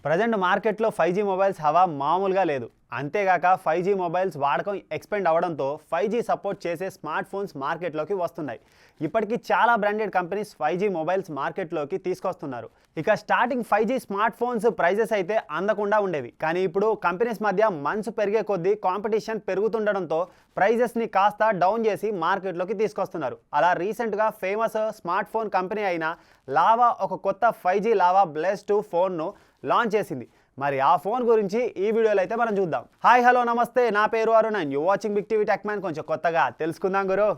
Present మార్కెట్లో 5G mobiles హవా మామూలుగా లేదు. అంతేగాక 5G మొబైల్స్ వాడకం ఎక్స్పెండ్ అవ్వడంతో 5G సపోర్ట్ చేసే స్మార్ట్ ఫోన్స్ మార్కెట్లోకి వస్తున్నాయి. ఇప్పటికీ చాలా బ్రాండెడ్ కంపెనీస్ 5G మొబైల్స్ మార్కెట్లోకి తీసుకొస్తున్నారు. ఇక starting 5G smart phones prices అయితే అందకుండా ఉండేవి. కానీ ఇప్పుడు కంపెనీస్ మధ్య మంత్స్ పెరిగే కొద్దీ కాంపిటీషన్ పెరుగుతుండడంతో ప్రైజెస్ని కాస్త డౌన్ చేసి మార్కెట్లోకి తీసుకొస్తున్నారు. అలా రీసెంట్గా ఫేమస్ స్మార్ట్ ఫోన్ కంపెనీ అయిన లావా ఒక కొత్త 5G లావా బ్లెస్ 2 ఫోన్ను లాంచ్ చేసింది. మరి ఆ ఫోన్ గురించి ఈ వీడియోలో అయితే మనం చూద్దాం. హాయ్ హలో నమస్తే, నా పేరు Arun and you watching big TV tech man. కొంచెం కొత్తగా తెలుసుకుందాం గురు.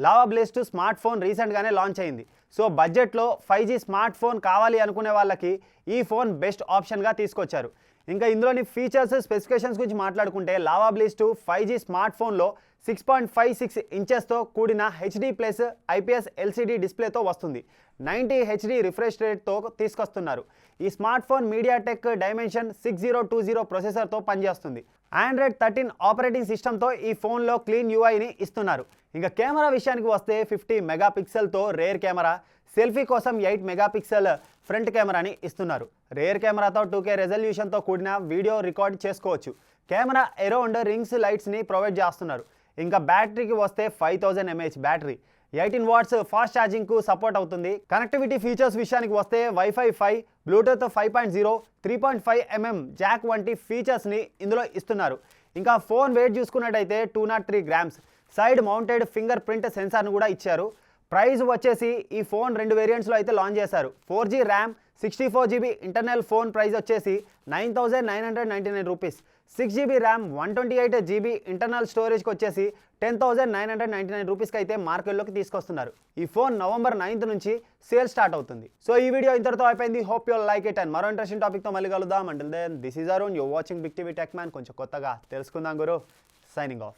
లావా బ్లెస్ 2 స్మార్ట్ ఫోన్ రీసెంట్గానే లాంచ్ అయింది. సో బడ్జెట్లో 5G స్మార్ట్ ఫోన్ కావాలి అనుకునే వాళ్ళకి ఈ ఫోన్ బెస్ట్ ఆప్షన్గా తీసుకొచ్చారు. ఇంకా ఇందులోని ఫీచర్స్ స్పెసిఫికేషన్స్ గురించి మాట్లాడుకుంటే లావా బ్లెస్ 2 5G స్మార్ట్ ఫోన్లో 6.56 ఇంచెస్తో కూడిన హెచ్డి ప్లస్ IPS LCD డిస్ప్లేతో వస్తుంది. 90 హెచ్డి రిఫ్రెష్ రేట్తో తీసుకొస్తున్నారు. ఈ స్మార్ట్ ఫోన్ మీడియాటెక్ డైమెన్షన్ 6020 ప్రొసెసర్తో పనిచేస్తుంది. Android 13 ఆపరేటింగ్ సిస్టమ్తో ఈ ఫోన్లో క్లీన్ UIని ఇస్తున్నారు. ఇంకా కెమెరా విషయానికి వస్తే 50 మెగాపిక్సెల్తో రేర్ కెమెరా, సెల్ఫీ కోసం 8 మెగాపిక్సెల్ ఫ్రంట్ కెమెరాని ఇస్తున్నారు. రేర్ కెమెరాతో 2K రెజల్యూషన్తో కూడిన వీడియో రికార్డ్ చేసుకోవచ్చు. కెమెరా అరౌండ్ రింగ్స్ లైట్స్ని ప్రొవైడ్ చేస్తున్నారు. ఇంకా బ్యాటరీకి వస్తే 5000 mAh బ్యాటరీ, 18 వాట్స్ ఫాస్ట్ ఛార్జింగ్కు సపోర్ట్ అవుతుంది. కనెక్టివిటీ ఫీచర్స్ విషయానికి వస్తే వైఫై 5, బ్లూటూత్ 5.0, 3.5mm జాక్ వంటి ఫీచర్స్ని ఇందులో ఇస్తున్నారు. ఇంకా ఫోన్ వెయిట్ చూసుకున్నట్టయితే 203 grams, side mounted finger print సెన్సార్ను కూడా ఇచ్చారు. ప్రైస్ వచ్చేసి ఈ ఫోన్ 2 వేరియంట్స్లో అయితే లాంచ్ చేశారు. 4G RAM, 64GB internal phone price వచ్చేసి 9999 rupees. 6GB RAM, 128GB internal స్టోరేజ్కి వచ్చేసి 10,999 రూపీస్కి అయితే మార్కెట్లోకి తీసుకొస్తున్నారు. ఈ ఫోన్ November 9th నుంచి సేల్ స్టార్ట్ అవుతుంది. సో ఈ వీడియో ఇంతటితో అయిపోయింది. Hope you like it and మరో ఇంట్రెస్టింగ్ టాపిక్తో మళ్ళీ కలుద్దాం. Until then this is Arun, you watching big TV tech man. కొంచెం కొత్తగా తెలుసుకుందాం గురు. Signing off.